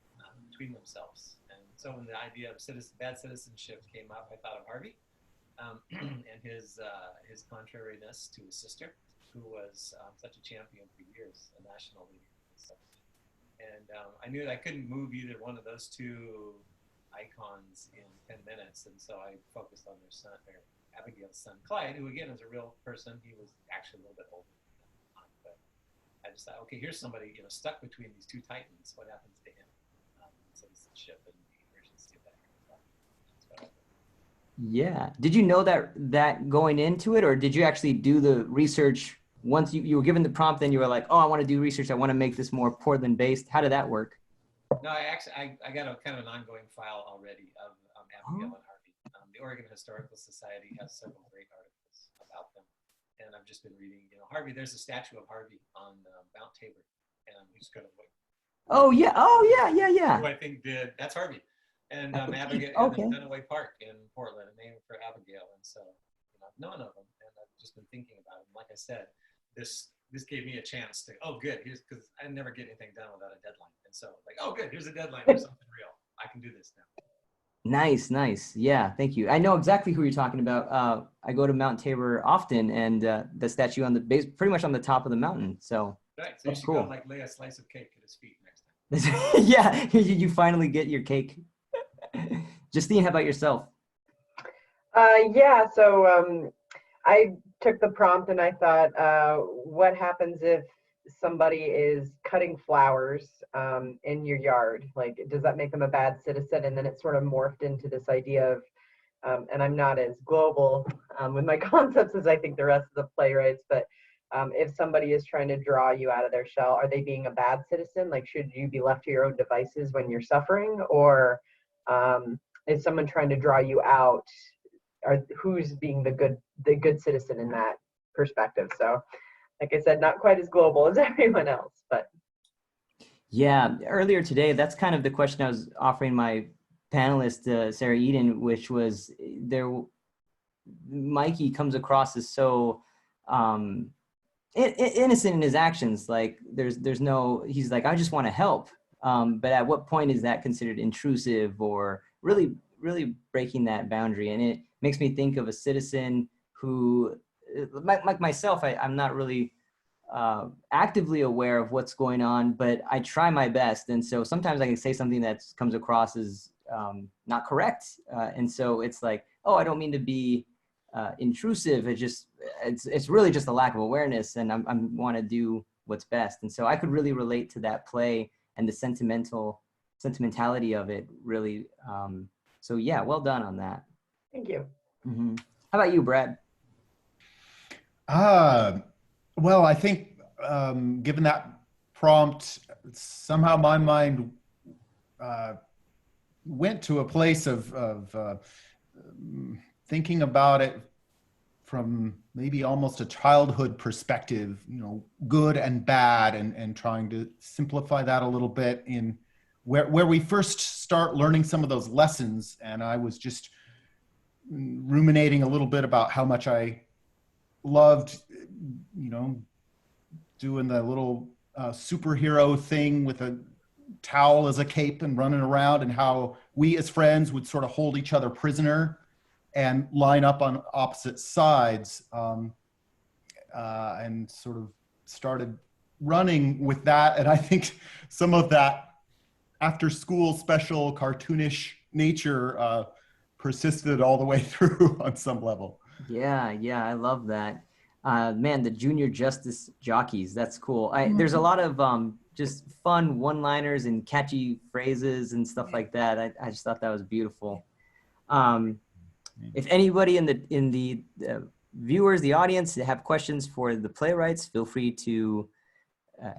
between themselves. And so when the idea of bad citizenship came up, I thought of Harvey and his contrariness to his sister, who was such a champion for years, a national leader. And I knew that I couldn't move either one of those two icons in 10 minutes, and so I focused on their son, Abigail's son, Clyde, who again is a real person. He was actually a little bit older at the time, but I just thought, okay, here's somebody stuck between these two titans. What happens to him? Citizenship and the urgency of that kind of stuff. Yeah. Did you know that going into it, or did you actually do the research once you were given the prompt, then you were like, oh, I want to do research. I want to make this more Portland based. How did that work? No, I got a kind of an ongoing file already of Abigail and Harvey. The Oregon Historical Society has several great articles about them. And I've just been reading, Harvey, there's a statue of Harvey on Mount Tabor. And I'm just going to look. Oh, yeah. Yeah. Who I think that's Harvey. And Abigail, okay. and Dunaway Park in Portland, named for Abigail. And so I've known of them, and I've just been thinking about them. Like I said, this gave me a chance to, good, because I never get anything done without a deadline. And so good, here's a deadline for something real. I can do this now. Nice. Yeah, thank you. I know exactly who you're talking about. I go to Mount Tabor often, and the statue on the base, pretty much on the top of the mountain. So right, so you should go lay a slice of cake at his feet next time. Yeah, you finally get your cake. Justine, how about yourself? Yeah, so I took the prompt and I thought, what happens if somebody is cutting flowers in your yard? Like, does that make them a bad citizen? And then it sort of morphed into this idea of, and I'm not as global with my concepts as I think the rest of the playwrights, but if somebody is trying to draw you out of their shell, are they being a bad citizen? Like, should you be left to your own devices when you're suffering? Or is someone trying to draw you out? Who's being the good citizen in that perspective? So, like I said, not quite as global as everyone else, but. Yeah, earlier today, that's kind of the question I was offering my panelist, Sarah Eden, which was Mikey comes across as so innocent in his actions. Like he's like, I just want to help. But at what point is that considered intrusive or really breaking that boundary? And it makes me think of a citizen who, like myself, I'm not really actively aware of what's going on, but I try my best. And so sometimes I can say something that comes across as not correct. And so it's like, oh, I don't mean to be intrusive. It's really just a lack of awareness, and I want to do what's best. And so I could really relate to that play and the sentimentality of it, really. So yeah, well done on that. Thank you. Mm-hmm. How about you, Brad? Well, I think given that prompt, somehow my mind went to a place of thinking about it from maybe almost a childhood perspective, good and bad, and trying to simplify that a little bit in where we first start learning some of those lessons. And I was just ruminating a little bit about how much I loved, doing the little superhero thing with a towel as a cape and running around, and how we as friends would sort of hold each other prisoner and line up on opposite sides, and sort of started running with that. And I think some of that after school special cartoonish nature persisted all the way through on some level. Yeah, I love that. Man, the junior justice jockeys, that's cool. There's a lot of just fun one-liners and catchy phrases and stuff like that. I just thought that was beautiful. If anybody in the viewers, the audience, have questions for the playwrights, feel free to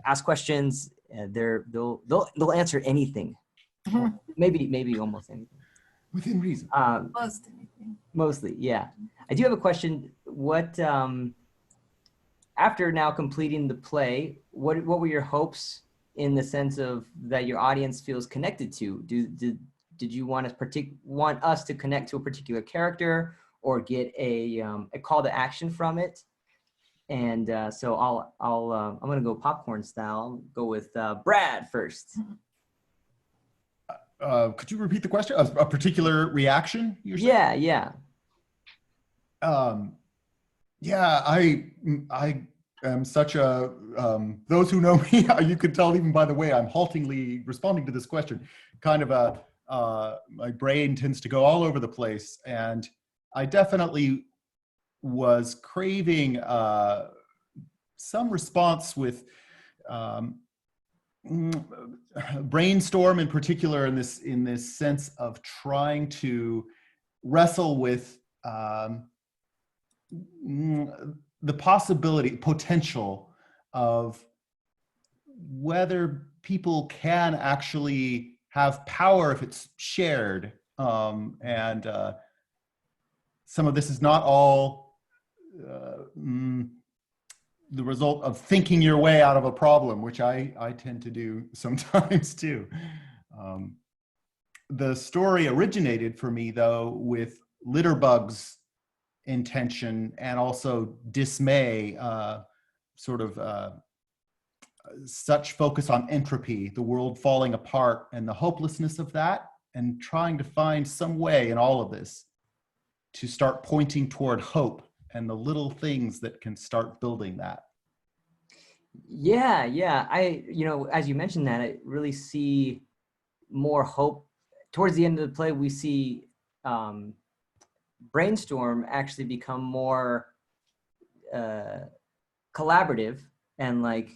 ask questions. They'll answer anything. Maybe almost anything. Within reason. Most anything. Mostly, yeah. I do have a question. what after now completing the play, what were your hopes in the sense of that your audience feels connected to? Did you want us to connect to a particular character or get a call to action from it? And so I'm gonna go popcorn style. Go with Brad first. Could you repeat the question? A particular reaction? You're saying? Yeah. Yeah, I am such a, those who know me, you could tell even by the way I'm haltingly responding to this question, kind of my brain tends to go all over the place. And I definitely was craving some response with brainstorm in particular in this sense of trying to wrestle with the potential of whether people can actually have power if it's shared. And some of this is not all the result of thinking your way out of a problem, which I tend to do sometimes too. The story originated for me though with Litterbug's intention and also dismay, such focus on entropy, the world falling apart and the hopelessness of that, and trying to find some way in all of this to start pointing toward hope and the little things that can start building that. Yeah. As you mentioned that, I really see more hope. Towards the end of the play, we see Brainstorm actually become more collaborative and like,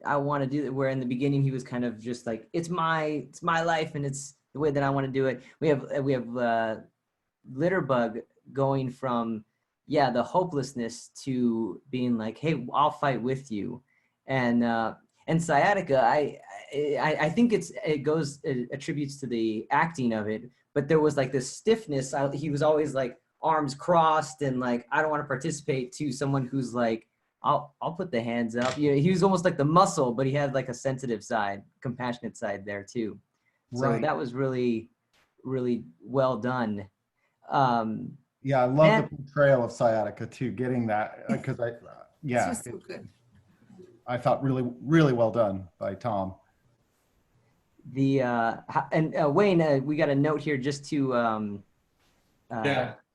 I want to do it. Where in the beginning he was kind of just like, it's my life and it's the way that I want to do it. We have Litterbug going from the hopelessness to being like, hey, I'll fight with you. And Sciatica, I think it attributes to the acting of it, but there was like this stiffness. He was always like arms crossed and like, I don't want to participate, to someone who's like, I'll put the hands up. He was almost like the muscle, but he had like a sensitive side, compassionate side there too. So that was really, really well done. Yeah, I love the portrayal of Sciatica too, getting that, because So good. I thought really, really well done by Tom. Wayne, we got a note here just to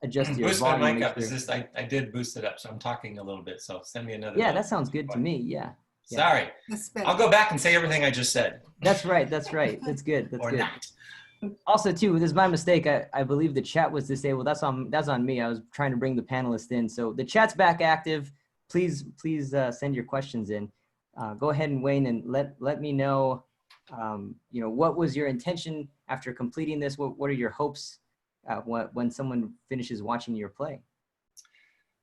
adjust your boost volume. my mic up. It's just I did boost it up, so I'm talking a little bit. So send me another. Yeah, that sounds good to me. Yeah. Sorry, I'll go back and say everything I just said. That's right. That's good. That's or good. Not. Also, too, this is my mistake. I believe the chat was disabled. That's on me. I was trying to bring the panelists in. So the chat's back active. Please send your questions in. Go ahead and Wayne, and let me know. What was your intention after completing this? What are your hopes when someone finishes watching your play?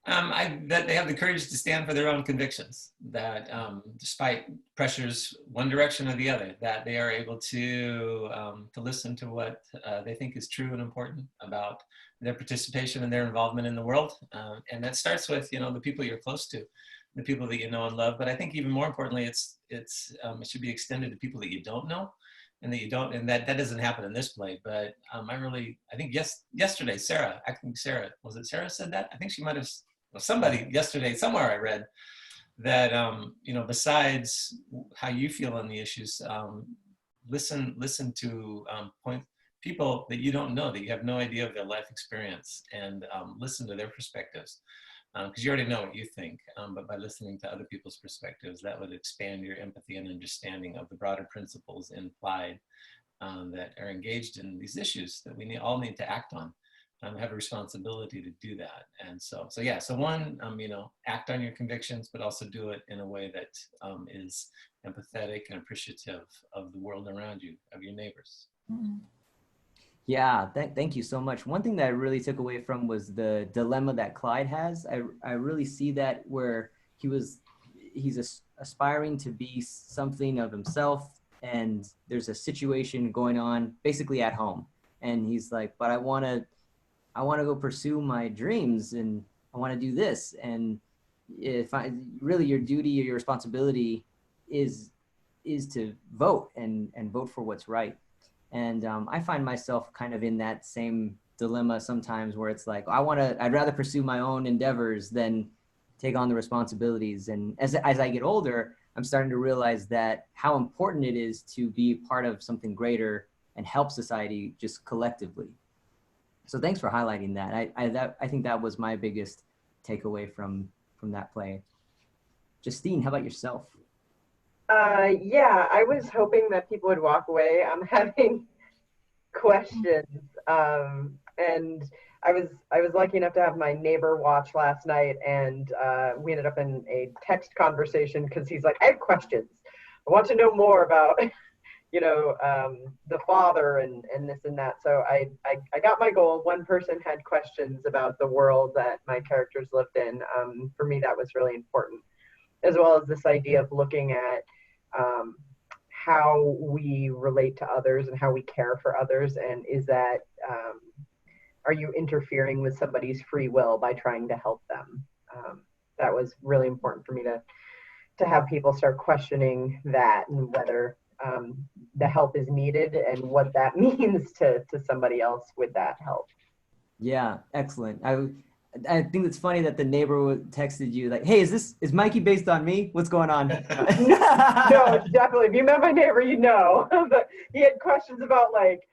That they have the courage to stand for their own convictions, that despite pressures one direction or the other, that they are able to listen to what they think is true and important about their participation and their involvement in the world. And that starts with, the people you're close to, the people that you know and love. But I think even more importantly, it should be extended to people that you don't know and that doesn't happen in this play. But I think yesterday, Sarah was it Sarah said that? I think she might have, somebody yesterday, somewhere I read that, besides how you feel on the issues, listen to people that you don't know, that you have no idea of their life experience, and listen to their perspectives. Because you already know what you think, but by listening to other people's perspectives, that would expand your empathy and understanding of the broader principles implied that are engaged in these issues that we all need to act on. Have a responsibility to do that. And so one, act on your convictions, but also do it in a way that is empathetic and appreciative of the world around you, of your neighbors. Mm-hmm. Yeah, thank you so much. One thing that I really took away from was the dilemma that Clyde has. I really see that where he's aspiring to be something of himself, and there's a situation going on basically at home, and he's like, but I want to go pursue my dreams, and want to do this. And if really your duty or your responsibility is to vote and vote for what's right. And I find myself kind of in that same dilemma sometimes, where it's like, I'd rather pursue my own endeavors than take on the responsibilities. And as I get older, I'm starting to realize that how important it is to be part of something greater and help society just collectively. So thanks for highlighting that. I think that was my biggest takeaway from that play. Justine, how about yourself? Yeah, I was hoping that people would walk away. I'm having questions, and I was lucky enough to have my neighbor watch last night, and we ended up in a text conversation because he's like, I have questions. I want to know more about, the father and this and that. So I got my goal. One person had questions about the world that my characters lived in. For me, that was really important, as well as this idea of looking at how we relate to others and how we care for others. And is that, are you interfering with somebody's free will by trying to help them? That was really important for me to have people start questioning that, and whether the help is needed and what that means to somebody else with that help. Yeah, excellent. I think it's funny that the neighbor texted you like, hey, is Mikey based on me? What's going on? No, definitely. If you met my neighbor, you know. But he had questions about, like,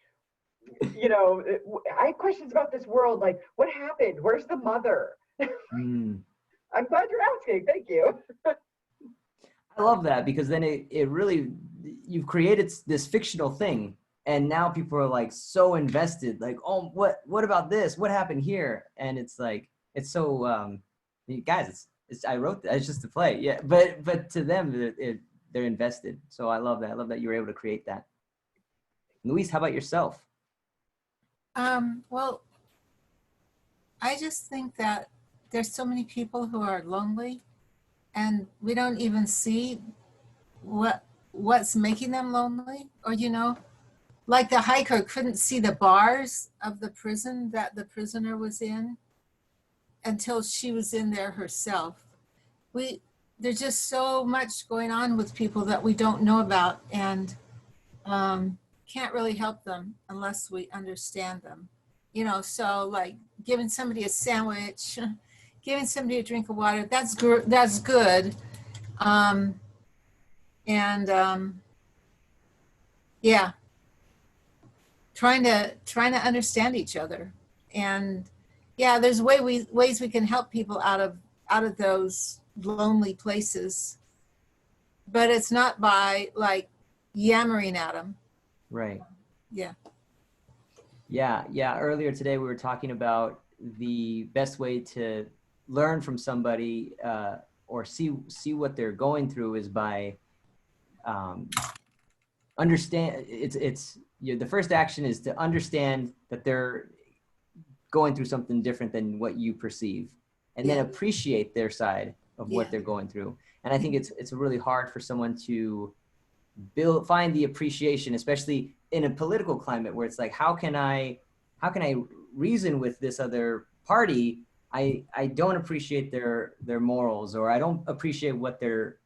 I had questions about this world, like, what happened? Where's the mother? I'm glad you're asking. Thank you. I love that, because then it really, you've created this fictional thing, and now people are like so invested, like, oh, what about this? What happened here? And it's like, it's so, guys, I wrote that, it's just a play. Yeah. But to them, they're invested. So I love that. I love that you were able to create that. Luis, how about yourself? Well, I just think that there's so many people who are lonely, and we don't even see what's making them lonely. Or, like the hiker couldn't see the bars of the prison that the prisoner was in until she was in there herself. There's just so much going on with people that we don't know about, and can't really help them unless we understand them. So like giving somebody a sandwich, giving somebody a drink of water, that's good. Yeah, trying to understand each other. And yeah, there's ways we can help people out of those lonely places, but it's not by like yammering at them. Right. Yeah. Yeah. Earlier today, we were talking about the best way to learn from somebody, or see what they're going through, is by understand. The first action is to understand that they're going through something different than what you perceive, and then appreciate their side of what they're going through. And I think it's really hard for someone to find the appreciation, especially in a political climate where it's like, how can I reason with this other party? I don't appreciate their morals, or I don't appreciate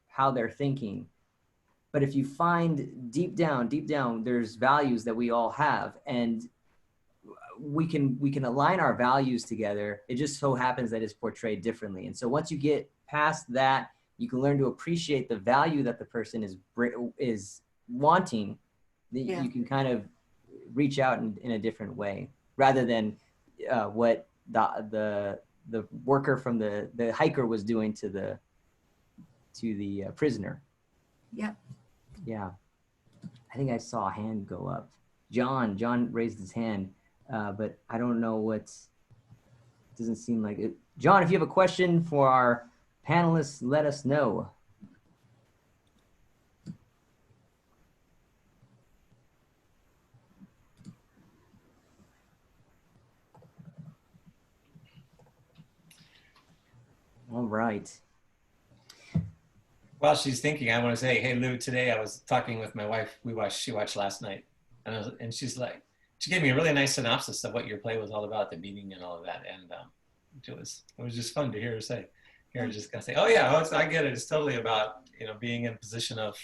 how they're thinking. But if you find deep down, there's values that we all have, and we can align our values together. It just so happens that it's portrayed differently. And so once you get past that, you can learn to appreciate the value that the person is wanting. You can kind of reach out in a different way, rather than what the worker from the hiker was doing to the prisoner. Yeah. Yeah. I think I saw a hand go up. John raised his hand, but I don't know doesn't seem like it. John, if you have a question for our panelists, let us know. All right. While she's thinking, I want to say, hey, Lou, today I was talking with my wife. She watched last night, and she's like, she gave me a really nice synopsis of what your play was all about, the meaning and all of that. And it was just fun to hear her say. Hear her just kind of say, "Oh yeah, I get it. It's totally about being in a position of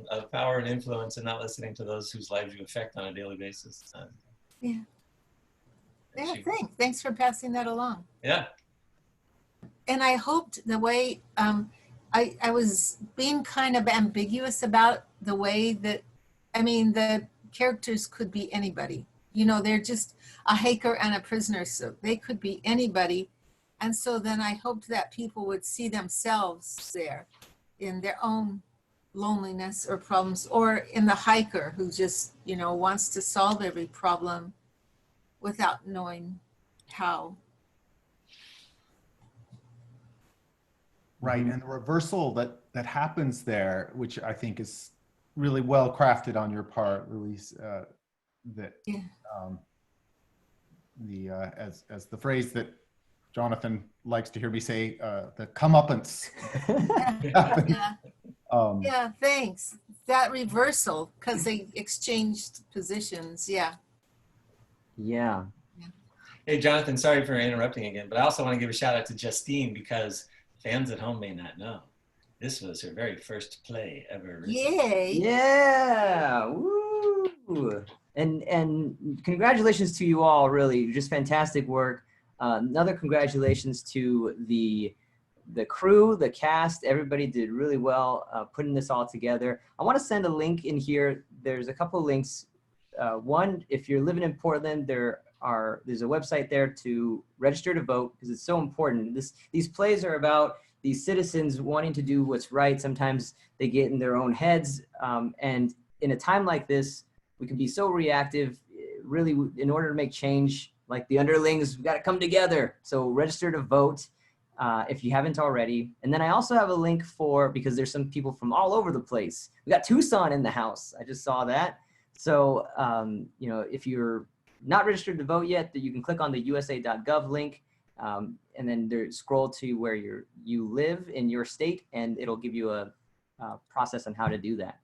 of power and influence and not listening to those whose lives you affect on a daily basis." Yeah. Yeah. Thanks for passing that along. Yeah. And I hoped the way I was being kind of ambiguous about the way that, I mean, the characters could be anybody. They're just a hiker and a prisoner, so they could be anybody. And so then I hoped that people would see themselves there in their own loneliness or problems, or in the hiker who just, wants to solve every problem without knowing how. Right, and the reversal that happens there, which I think is really well crafted on your part, Louise. That as the phrase that Jonathan likes to hear me say, the comeuppance. Yeah, thanks. That reversal, because they exchanged positions. Yeah. Yeah. Hey, Jonathan, sorry for interrupting again, but I also want to give a shout out to Justine, because fans at home may not know, this was her very first play ever written. Yay. Yeah. Woo. And congratulations to you all, really, just fantastic work. Another congratulations to the crew, the cast. Everybody did really well putting this all together. I want to send a link in here. There's a couple of links. One, if you're living in Portland, there's a website there to register to vote, because it's so important. These plays are about these citizens wanting to do what's right. Sometimes they get in their own heads, and in a time like this, we can be so reactive. Really, in order to make change, like the underlings, we got to come together. So register to vote if you haven't already. And then I also have a link because there's some people from all over the place. We got Tucson in the house. I just saw that. So, if you're not registered to vote yet, you can click on the usa.gov link, and then scroll to where you live in your state, and it'll give you a process on how to do that.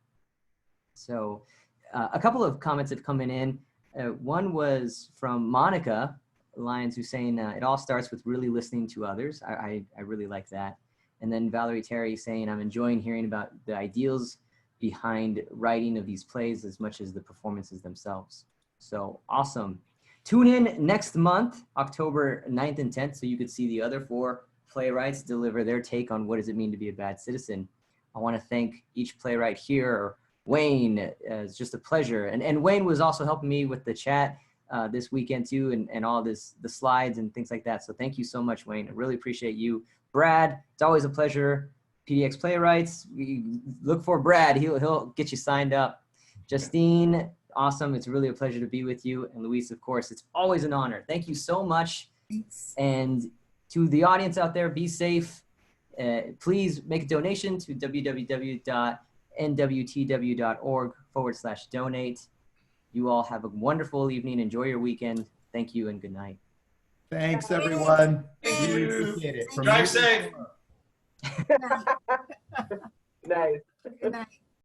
So a couple of comments have come in. One was from Monica Lyons, who's saying it all starts with really listening to others. I really like that. And then Valerie Terry saying, I'm enjoying hearing about the ideals behind writing of these plays as much as the performances themselves. So awesome. Tune in next month, October 9th and 10th, so you could see the other 4 playwrights deliver their take on what does it mean to be a bad citizen. I want to thank each playwright here. Wayne, it's just a pleasure. And Wayne was also helping me with the chat this weekend too, and all the slides and things like that. So thank you so much, Wayne. I really appreciate you. Brad, it's always a pleasure. PDX Playwrights, look for Brad. He'll get you signed up. Justine, awesome. It's really a pleasure to be with you. And Luis, of course, it's always an honor. Thank you so much. Thanks. And to the audience out there, be safe. Please make a donation to www.nwtw.org/donate. You all have a wonderful evening. Enjoy your weekend. Thank you and good night. Thanks, everyone. Thank We you. appreciate it. From Drive you- safe. Good night. Nice. Good night.